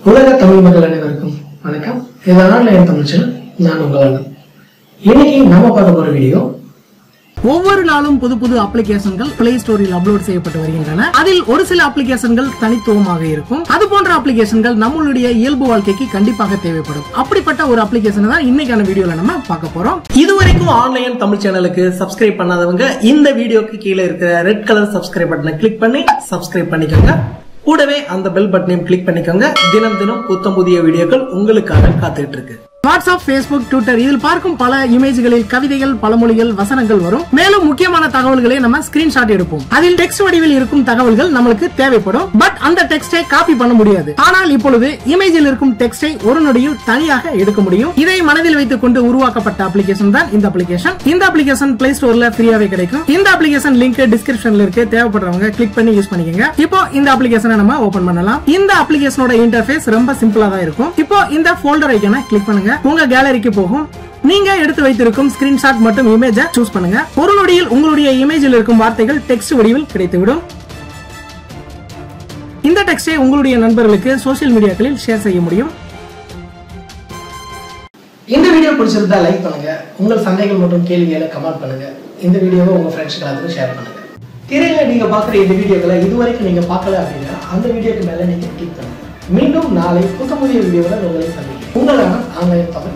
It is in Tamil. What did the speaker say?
உலக தமிழ் மக்கள் அனைவருக்கும் வணக்கம். இதனால் என் தமிழ் சேனல் நான் உங்களான இன்னைக்கு நம்ம பார்க்க போற வீடியோ ஒவ்வொரு நாளும் புது புது அப்ளிகேஷன்கள் பிளே ஸ்டோரில் அப்லோட் செய்யப்பட்டு வருகின்றன. அதில் ஒரு சில அப்ளிகேஷன்கள் தனித்துவமாக இருக்கும். அது போன்ற அப்ளிகேஷன்கள் நம்மளுடைய இயல்பு வாழ்க்கைக்கு கண்டிப்பாக தேவைப்படும். அப்படிப்பட்ட ஒரு அப்ளிகேஷன் தான் இன்னைக்கான வீடியோல நம்ம பார்க்க போறோம். இதுவரைக்கும் ஆன்லைன் தமிழ் சேனலுக்கு சப்ஸ்கிரைப் பண்ணாதவங்க இந்த வீடியோக்கு கீழே இருக்கிற ரெட் கலர் சப்ஸ்கிரைப் பட்டனை கிளிக் பண்ணி சப்ஸ்கிரைப் பண்ணிக்கோங்க. கூடவே அந்த பெல் பட்டனையும் கிளிக் பண்ணிக்கோங்க. தினம் தினம் புத்தம் புதிய வீடியோக்கள் உங்களுக்காக காத்துக்கிட்டு இருக்கு. வாட்ஸ்அப், Facebook, Twitter இதில் பார்க்கும் பல இமேஜ்களில் கவிதைகள், பழமொழிகள், வசனங்கள் வரும். மேலும் முக்கியமான தகவல்களை நம்ம ஸ்கிரீன்ஷாட் எடுப்போம். அதில் டெக்ஸ்ட் வடிவில் இருக்கும் தகவல்கள் நம்மளுக்கு தேவைப்படும். பட் அந்த டெக்ஸ்டை காப்பி பண்ண முடியாது. ஆனால் இப்பொழுது இமேஜில் இருக்கும் டெக்ஸ்டை ஒரு நொடியில் தனியாக எடுக்க முடியும். இதை மனதில் வைத்துக் கொண்டு உருவாக்கப்பட்ட அப்ளிகேஷன் தான் இந்த அப்ளிகேஷன். இந்த அப்ளிகேஷன் பிளே ஸ்டோர்ல ஃப்ரீயாவே கிடைக்கும். இந்த அப்ளிகேஷன் லிங்க் டிஸ்கிரிப்ஷன்ல இருக்கு. தேவைப்படுறவங்க கிளிக் பண்ணி யூஸ் பண்ணிக்கங்க. இப்போ இந்த அப்ளிகேஷனை நம்ம ஓபன் பண்ணலாம். இந்த அப்ளிகேஷனோட இன்டர்ஃபேஸ் ரொம்ப சிம்பிளா தான் இருக்கும். இப்போ இந்த ஃபோல்டர் ஐகானை கிளிக் பண்ணுங்க. உங்க கேலரிக்கு போகும். நீங்க எடுத்து வைத்திருக்கும் ஸ்கிரீன்ஷாட் மற்றும் இமேஜை சூஸ் பண்ணுங்க. ஒரு நொடியில் உங்களுடைய இமேஜில் இருக்கும் வார்த்தைகள் டெக்ஸ்ட் வடிவில் கிடைத்துவிடும். இந்த டெக்ஸ்டை உங்களுடைய நண்பர்களுக்கு சோசியல் மீடியாக்களில் ஷேர் செய்ய முடியும். இந்த வீடியோ பிடிச்சிருந்தா லைக் பண்ணுங்க. உங்கள் சந்தேகங்கள் மற்றும் கேள்விகளை கமெண்ட் பண்ணுங்க. இந்த வீடியோவை உங்க ஃப்ரெண்ட்ஸ்க்கு எல்லாத்துக்கும் ஷேர் பண்ணுங்க. திரையில நீங்க பாக்குற இந்த வீடியோக்களை இதுவரைக்கும் நீங்க பார்க்கல அப்படின்னா அந்த வீடியோக்கு மேல நீங்க கிளிக் பண்ணுங்க. மீண்டும் நாளை புதிய வீடியோவில் உங்களை சந்திக்கிறேன். உங்களான ஆன்லைன் தமிழ்